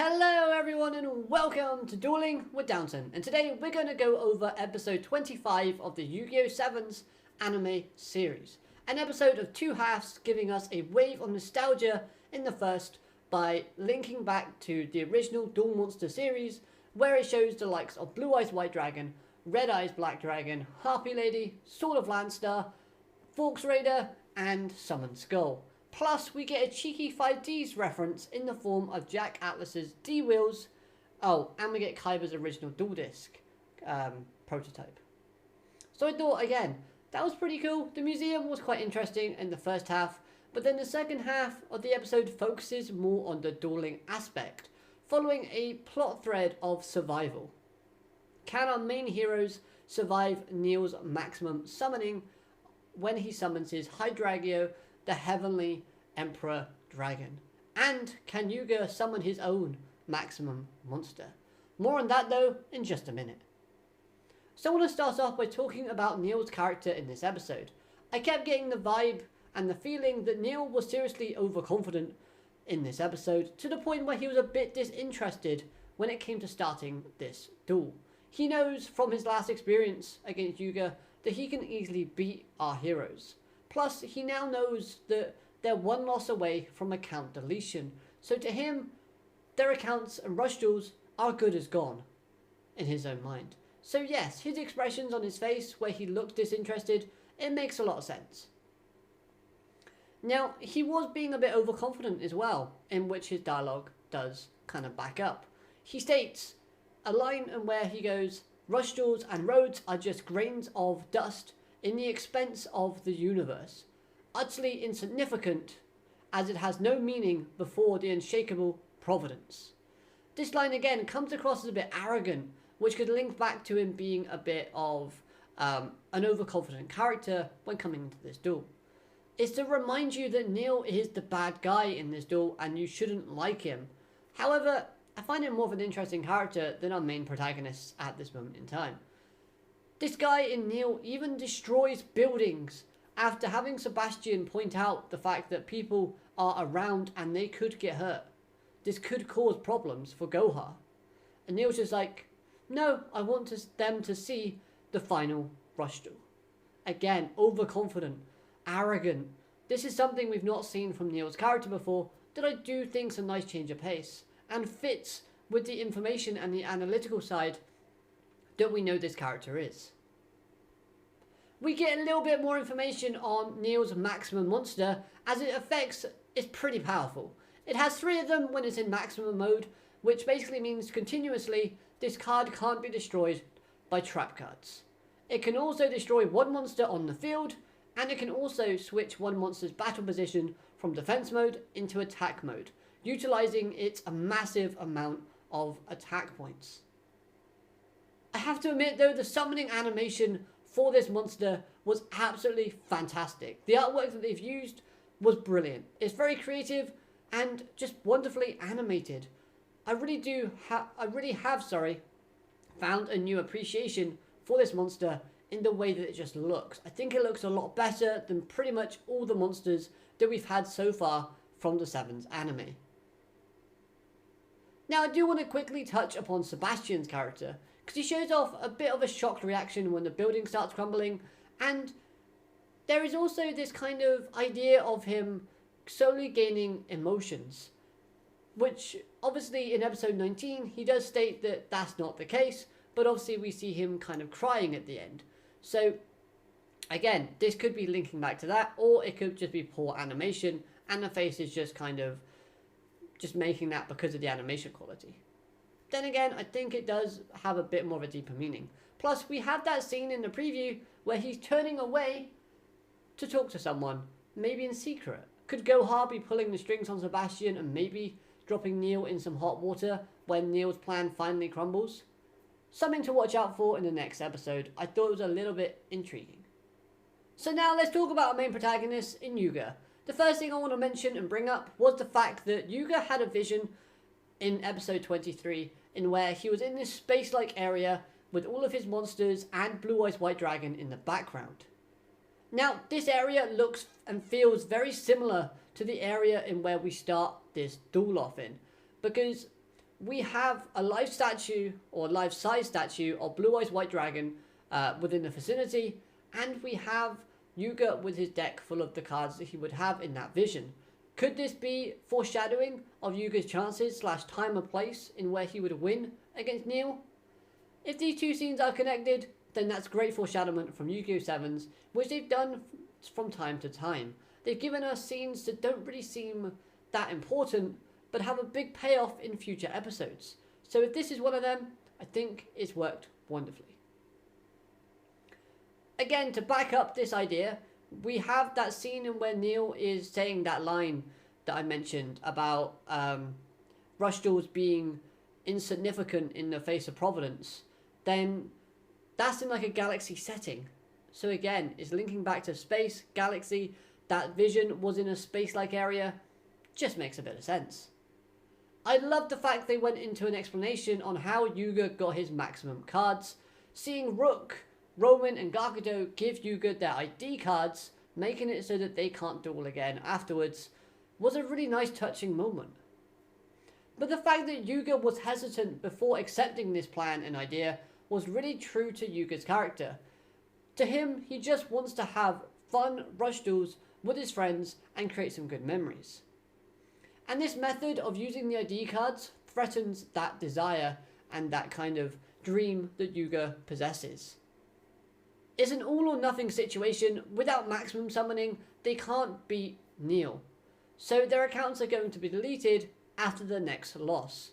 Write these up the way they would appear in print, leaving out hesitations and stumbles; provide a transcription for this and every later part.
Hello everyone and welcome to Dueling with Downton, and today we're going to go over episode 25 of the Yugioh Sevens anime series. An episode of two halves giving us a wave of nostalgia in the first by linking back to the original Duel Monster series where it shows the likes of Blue Eyes White Dragon, Red Eyes Black Dragon, Harpy Lady, Sword of Landstar, Forks Raider and Summon Skull. Plus, we get a cheeky 5Ds reference in the form of Jack Atlas's D-Wheels. Oh, and we get Kaiba's original dual disc prototype. So I thought, again, that was pretty cool. The museum was quite interesting in the first half, but then the second half of the episode focuses more on the dueling aspect, following a plot thread of survival. Can our main heroes survive Neil's maximum summoning when he summons his Hydragio, the Heavenly Emperor Dragon? And can Yuga summon his own maximum monster? More on that though in just a minute. So I want to start off by talking about Neil's character in this episode. I kept getting the vibe and the feeling that Neil was seriously overconfident in this episode, to the point where he was a bit disinterested when it came to starting this duel. He knows from his last experience against Yuga that he can easily beat our heroes. Plus, he now knows that they're one loss away from account deletion. So to him, their accounts and rush duels are good as gone, in his own mind. So yes, his expressions on his face where he looks disinterested, it makes a lot of sense. Now, he was being a bit overconfident as well, in which his dialogue does kind of back up. He states a line in where he goes, "Rush duels and roads are just grains of dust in the expense of the universe, utterly insignificant as it has no meaning before the unshakable providence." This line again comes across as a bit arrogant, which could link back to him being a bit of an overconfident character when coming into this duel. It's to remind you that Neil is the bad guy in this duel and you shouldn't like him. However, I find him more of an interesting character than our main protagonists at this moment in time. This guy in Neil even destroys buildings after having Sebastian point out the fact that people are around and they could get hurt. This could cause problems for Goha. And Neil's just like, no, I want them to see the final rush duel. Again, overconfident, arrogant. This is something we've not seen from Neil's character before that I do think is a nice change of pace and fits with the information and the analytical side that we know this character is. We get a little bit more information on Neil's maximum monster, as it affects is pretty powerful. It has 3 of them when it's in maximum mode, which basically means continuously this card can't be destroyed by trap cards. It can also destroy one monster on the field, and it can also switch one monster's battle position from defense mode into attack mode, utilizing its massive amount of attack points. I have to admit though, the summoning animation for this monster was absolutely fantastic. The artwork that they've used was brilliant. It's very creative and just wonderfully animated. I really have found a new appreciation for this monster in the way that it just looks. I think it looks a lot better than pretty much all the monsters that we've had so far from the Sevens anime. Now, I do want to quickly touch upon Sebastian's character, because he shows off a bit of a shocked reaction when the building starts crumbling, and there is also this kind of idea of him slowly gaining emotions, which obviously in episode 19 he does state that that's not the case, but obviously we see him kind of crying at the end. So again, this could be linking back to that, or it could just be poor animation and the face is just kind of just making that because of the animation quality. Then again, I think it does have a bit more of a deeper meaning. Plus, we have that scene in the preview where he's turning away to talk to someone, maybe in secret. Could Goha be pulling the strings on Sebastian and maybe dropping Neil in some hot water when Neil's plan finally crumbles? Something to watch out for in the next episode. I thought it was a little bit intriguing. So now let's talk about our main protagonist in Yuga. The first thing I want to mention and bring up was the fact that Yuga had a vision in episode 23 in where he was in this space-like area with all of his monsters and Blue Eyes White Dragon in the background. Now, this area looks and feels very similar to the area in where we start this duel off in, because we have a live statue or life-size statue of Blue Eyes White Dragon within the vicinity, and we have Yuga with his deck full of the cards that he would have in that vision. Could this be foreshadowing of Yuga's chances / time and place in where he would win against Neil? If these two scenes are connected, then that's great foreshadowing from Yugioh Sevens, which they've done from time to time. They've given us scenes that don't really seem that important, but have a big payoff in future episodes. So if this is one of them, I think it's worked wonderfully. Again, to back up this idea, we have that scene in where Neil is saying that line that I mentioned about rush duels being insignificant in the face of Providence. Then that's in like a galaxy setting. So again, it's linking back to space, galaxy. That vision was in a space-like area. Just makes a bit of sense. I love the fact they went into an explanation on how Yuga got his maximum cards. Seeing Rook, Roman and Gakuto give Yuga their ID cards, making it so that they can't duel again afterwards, was a really nice touching moment. But the fact that Yuga was hesitant before accepting this plan and idea was really true to Yuga's character. To him, he just wants to have fun rush duels with his friends and create some good memories. And this method of using the ID cards threatens that desire and that kind of dream that Yuga possesses. It's an all or nothing situation. Without maximum summoning, they can't beat Neil. So their accounts are going to be deleted after the next loss.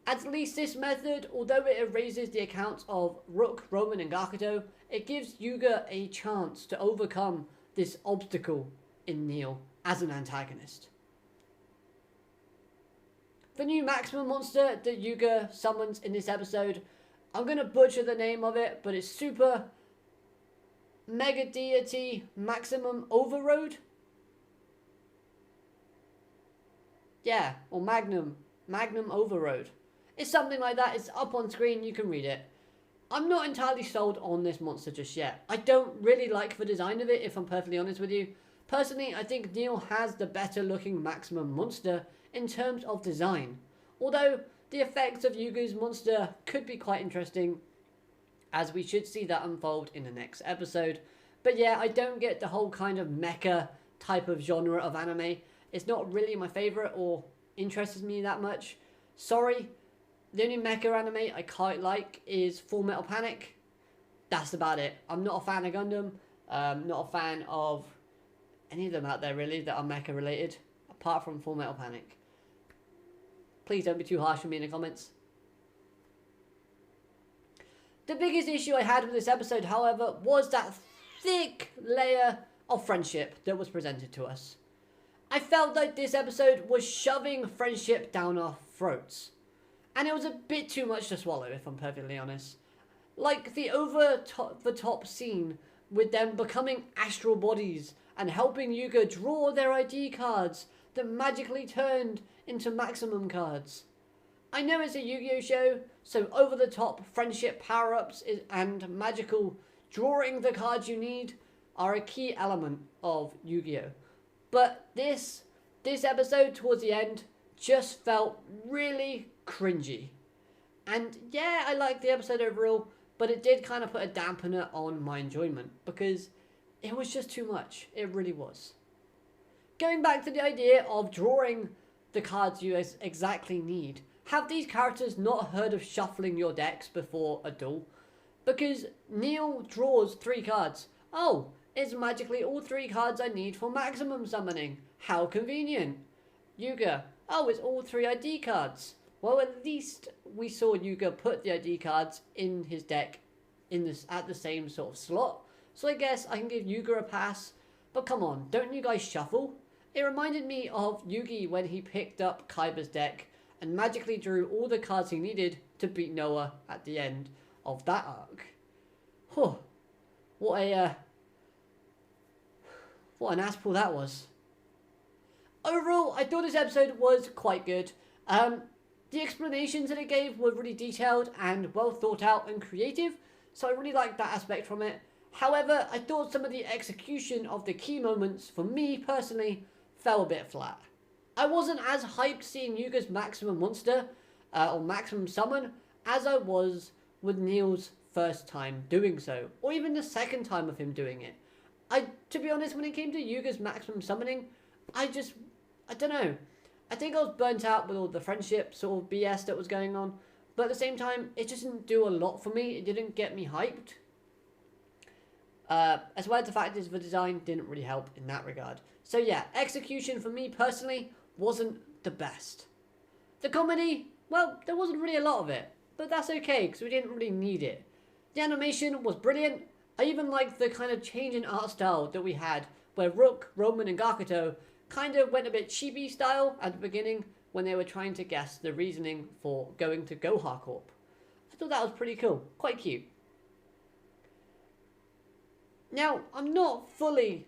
At least this method, although it erases the accounts of Rook, Roman and Gakuto, it gives Yuga a chance to overcome this obstacle in Neil as an antagonist. The new maximum monster that Yuga summons in this episode, I'm going to butcher the name of it, but it's Super Mega Deity Maximum Overroad? Yeah, or Magnum Overroad. It's something like that. It's up on screen, you can read it. I'm not entirely sold on this monster just yet. I don't really like the design of it, if I'm perfectly honest with you. Personally, I think Neil has the better looking maximum monster in terms of design. Although, the effects of Yuga's monster could be quite interesting, as we should see that unfold in the next episode. But yeah, I don't get the whole kind of mecha type of genre of anime. It's not really my favourite or interests me that much. Sorry, the only mecha anime I quite like is Full Metal Panic. That's about it. I'm not a fan of Gundam. Not a fan of any of them out there really that are mecha related, apart from Full Metal Panic. Please don't be too harsh with me in the comments. The biggest issue I had with this episode, however, was that thick layer of friendship that was presented to us. I felt like this episode was shoving friendship down our throats. And it was a bit too much to swallow, if I'm perfectly honest. Like the over-the-top scene with them becoming astral bodies and helping Yuga draw their ID cards that magically turned into maximum cards. I know it's a Yu-Gi-Oh show, so over-the-top friendship power-ups and magical drawing the cards you need are a key element of Yu-Gi-Oh. But this episode towards the end just felt really cringy. And yeah, I liked the episode overall, but it did kind of put a dampener on my enjoyment because it was just too much. It really was. Going back to the idea of drawing the cards you exactly need, have these characters not heard of shuffling your decks before a duel? Because Neil draws 3 cards. Oh, it's magically all 3 cards I need for maximum summoning. How convenient. Yuga. Oh, it's all 3 ID cards. Well, at least we saw Yuga put the ID cards in his deck at the same sort of slot. So I guess I can give Yuga a pass. But come on, don't you guys shuffle? It reminded me of Yugi when he picked up Kaiba's deck and magically drew all the cards he needed to beat Noah at the end of that arc. Whew. What an ass pull that was. Overall, I thought this episode was quite good. The explanations that it gave were really detailed and well thought out and creative, so I really liked that aspect from it. However, I thought some of the execution of the key moments, for me personally, fell a bit flat. I wasn't as hyped seeing Yuga's maximum monster. or maximum summon as I was with Neil's first time doing so, or even the second time of him doing it. To be honest, when it came to Yuga's maximum summoning, I don't know. I think I was burnt out with all the friendship sort of BS that was going on, but at the same time, it just didn't do a lot for me. It didn't get me hyped. As well as the fact is the design didn't really help in that regard. So yeah, execution for me personally wasn't the best. The comedy, well, there wasn't really a lot of it, but that's okay because we didn't really need it. The animation was brilliant. I even liked the kind of change in art style that we had, where Rook, Roman, and Gakuto kind of went a bit chibi style at the beginning when they were trying to guess the reasoning for going to Goha Corp. I thought that was pretty cool, quite cute. Now, I'm not fully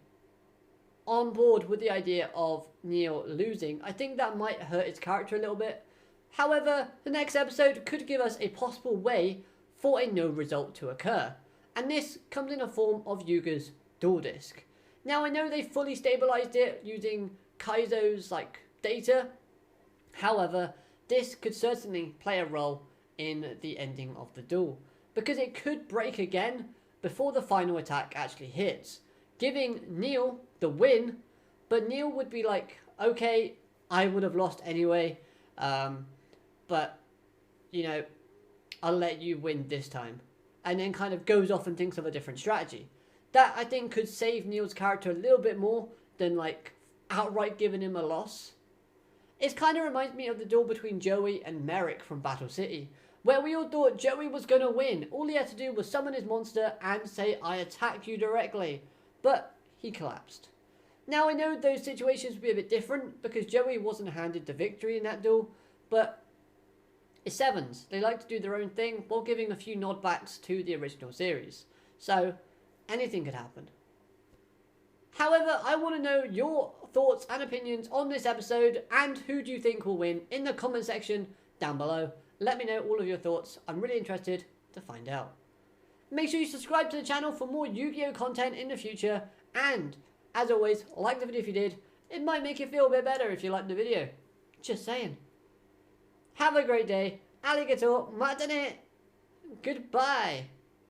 on board with the idea of Neil losing. I think that might hurt his character a little bit. However, the next episode could give us a possible way for a no result to occur. And this comes in a form of Yuga's duel disk. Now, I know they fully stabilized it using Kaizo's data. However, this could certainly play a role in the ending of the duel, because it could break again before the final attack actually hits, giving Neil the win, but Neil would be like, okay, I would have lost anyway, but, you know, I'll let you win this time. And then kind of goes off and thinks of a different strategy. That, I think, could save Neil's character a little bit more than, outright giving him a loss. It kind of reminds me of the duel between Joey and Merrick from Battle City, where we all thought Joey was going to win. All he had to do was summon his monster and say, I attack you directly. But he collapsed. Now, I know those situations would be a bit different because Joey wasn't handed the victory in that duel, but it's Sevens. They like to do their own thing while giving a few nodbacks to the original series. So, anything could happen. However, I want to know your thoughts and opinions on this episode and who do you think will win in the comment section down below. Let me know all of your thoughts. I'm really interested to find out. Make sure you subscribe to the channel for more Yu-Gi-Oh content in the future. And, as always, like the video if you did. It might make you feel a bit better if you liked the video. Just saying. Have a great day. Arigato. Matane. Goodbye.